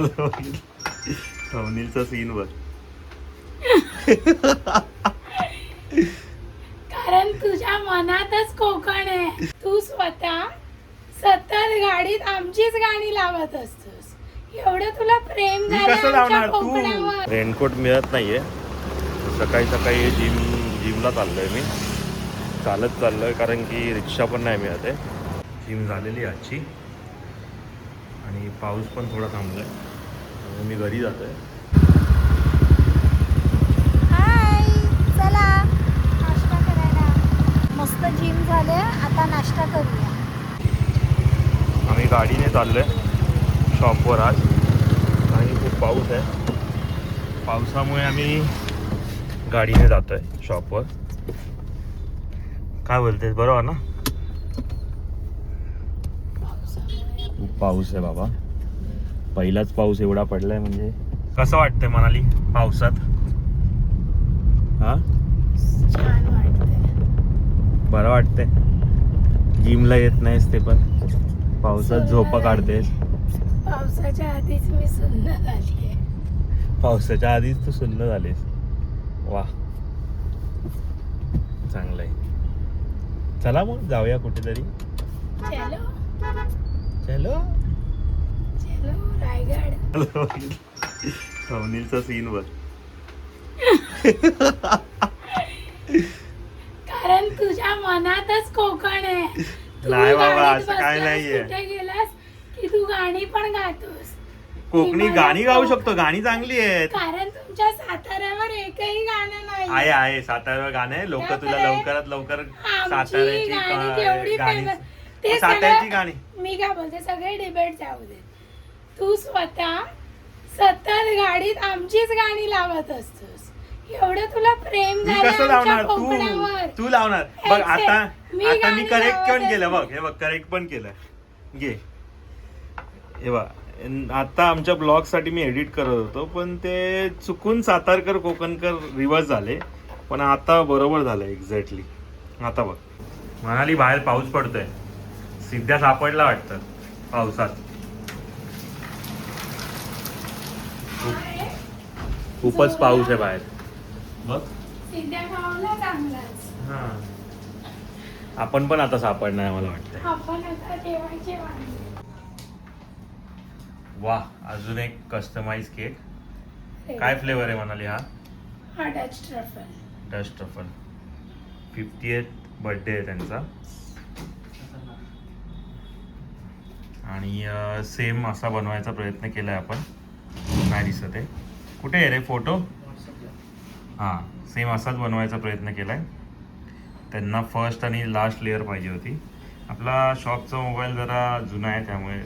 थंबनेलचा scene वर कारण तुझ्या मनातच कोकण आहे. तू स्वतः सतत गाडीत आमचीच गाणी लावत असतोस. एवढं तुला प्रेम मी झालं कसं आमच्या लावणार कोकणावर. तू रेनकोट मिळत नाहीये. सकाळी सकाळी जिमला चाललोय मी. चालत चाललोय कारण की रिक्षा पण नाही मिळत आहे. जिम झालेली आजची आणि पाऊस पण थोडा थांबलाय. मी घरी जातोय. हाय, चला नाश्ता करायला. मस्त जिम झाले, आता नाश्ता करूया. आम्ही गाडीने चाललोय शॉपवर आज आणि खूप पाऊस आहे. पावसामुळे आम्ही गाडीने जातोय शॉपवर. काय बोलतेस, बरोबर ना? खूप पाऊस आहे बाबा. पहिलाच पाऊस एवढा पडलाय म्हणजे. कसं वाटतंय मनाली पावसात? हा, छान वाटतंय. बरं वाटतंय. जिमला येत नाहीस ते पण पावसात झोपा काढतेस. पावसाच्या आधीच मी सुन्न झालीये. पावसाच्या आधीच तू सुन्न झालीस. वा, चांगलंय. चला मग जाऊया कुठेतरी. चलो चलो चलो रायगड. थंबनेलचा सीन वर कारण तुझ्या मनातच कोकण आहे. तू नाही बाबा, गाडीत असं काय बसलास, नाहीये. कुठे गेलास की तू गाणी पण गातोस. कोकणी मला गाणी गाऊ कोक- शकतो. गाणी चांगली आहेत. कारण तुमच्या साताऱ्यावर एकही गाणं नाही. आहे सातारा गाणे. लोक तुला लवकरात लवकर आमची गाणी केवढी गाणी famous. ते साताऱ्याची सगळं- गाणी. मी काय बोलते, सगळे डिबेट जाऊ दे. तू स्वतः सतत गाडीत आमचीच गाणी लावत असतोस. एवढं तुला प्रेम मी झालं कसं आमच्या लावणार? कोकणावर. तू लावणार. बघ आता मी आता मी गाणी करेक्ट लावत पण केलं. बघ असते. हे बघ, करेक्ट पण केलं. घे हे बघ. आता आमच्या ब्लॉग साठी मी एडिट करत होतो पण ते चुकून सातारकर कोकणकर रिवर्स झाले. पण आता बरोबर झालं एक्झॅक्टली. आता बघ म्हणाली बाहेर पाऊस पडतोय. सिद्ध्या सापडला वाटतं पावसात. खूपच पाऊस आहे बाहेर. बघ सिद्ध्या गावाला चांगलाच. हा, आपण पण आता सापडणार आहे मला वाटतं. आपण आता जेवायचे वांदे. वा, अजून एक कस्टमाइज केक. काय फ्लेवर आहे म्हणाली हा? हा Dutch truffle. Dutch truffle. 50th birthday आहे त्यांचा. आणि सेम असा बनवायचा प्रयत्न केलाय आपण. काय दिसत आहे? कुठे आहे रे फोटो? हां, सेम असाच बनवायचा प्रयत्न केलाय. त्यांना फर्स्ट आणि लास्ट लेअर पाहिजे होती. आपला शॉपचा मोबाईल जरा जुना आहे त्यामुळे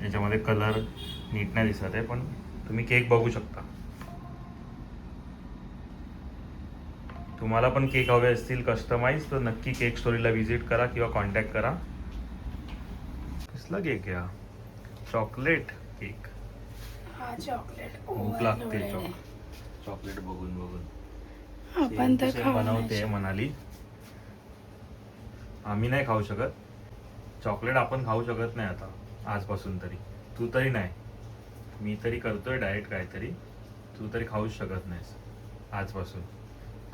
याच्यामध्ये कलर नीट नाही दिसत आहे. पण तुम्ही केक बघू शकता. तुम्हाला पण केक हवे असतील कस्टमाइज तर नक्की केक स्टोरीला व्हिजिट करा किंवा कॉन्टॅक्ट करा. कसला केक आहे हा? Chocolate cake. हा चॉकलेट. भूक लागते चॉकलेट बघून बघून. आपण तर सेम खाऊ बनवते नाही म्हणाली. आम्ही नाही खाऊ शकत चॉकलेट. आपण खाऊ शकत नाही आता आजपासून तरी. तू तरी नाही, मी तरी करतोय डाएट काहीतरी. तू तरी खाऊच शकत नाहीस आजपासून.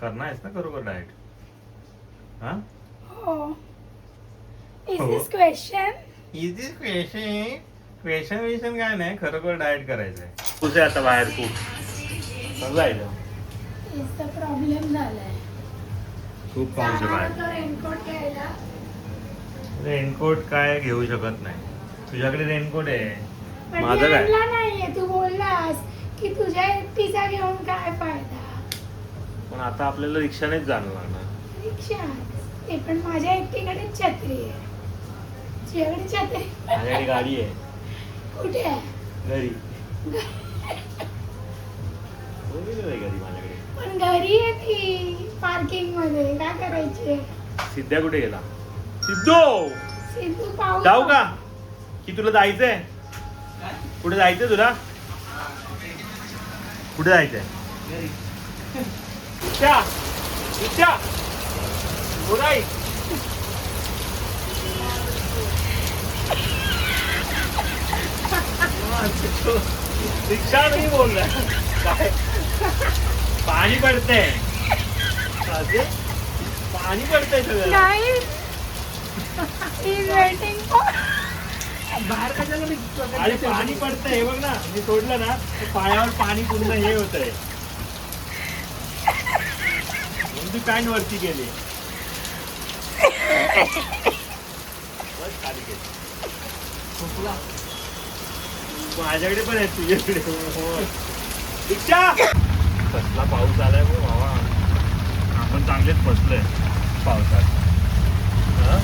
करणार आहेस ना खरोखर डाएट? हा, हो. इज हो. दिस क्वेश्चन? इझी क्वेश्चन काय नाही, खरोखर डाएट करायचंय. तुझे आता बाहेर खूप जायचं. इज द प्रॉब्लेम झालाय. खूप पाऊस आहे बाहेर. रेनकोट घ्यायला. रेनकोट काय घेऊ शकत नाही. तुझ्याकडे रेनकोट आहे, पण माझं काय? आणला नाहीये. तू बोललास की तुझ्या एकटीचा घेऊन काय फायदा. पण आता आपल्याला रिक्षानेच जाणं लागणार. रिक्षा ते पण माझ्या एकटीकडे छत्री आहे. तुझ्याकडे छत्री माझ्याकडे गाडी आहे. कुठे आहे? घरी. घरी माझ्याकडे. पण घरी आहे ती पार्किंग मध्ये. काय करायचे? सिद्ध्या कुठे गेला? सिद्धू, सिद्धू पाऊस. जाऊ का? की तुला जायचंय? कुठे जायचंय तुला? कुठे जायचंय? इच्छा इच्छा बुराई. दीक्षा नाही बोलला काय पाणी पडतंय असे? पाणी पडतंय सगळं Guys, he's waiting for. बाहेर कशाला निघतो? अरे पाणी पडतंय हे बघ ना मी सोडलं ना तर पायावर पाणी पूर्ण हे होत आहे म्हणून ती पॅन्ट वरती गेली बस खाली गेली खोकला. माझ्याकडे पण आहे तुझ्याकडे हो. दीक्षा कसला पाऊस आलाय हो बाबा आपण चांगलेच फसलोय पावसात हं?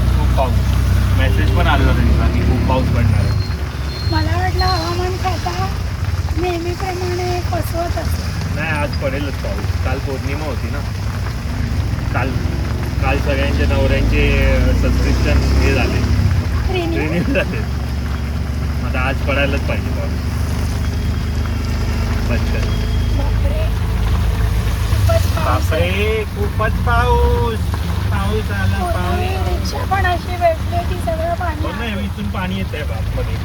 खूप पाऊस मेसेज पण आलेला त्यांचा की खूप पाऊस पडणार आहे मला वाटलं हवामान खाता नेहमीप्रमाणे फसवत असत. नाही आज पडेलच पाऊस काल पौर्णिमा होती ना काल काल सगळ्यांच्या नवऱ्यांचे सबस्क्रिप्शन हे झाले रिन्यू झाले आता आज पडायलाच पाहिजे पाऊस पटकन बापरे खूपच पाऊस पाऊस आला पाऊस रिक्षा पण अशी भेटली की सगळं हो पाणी नाही इथून पाणी येत आहे बापमध्ये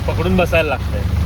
पकडून बसायला लागतंय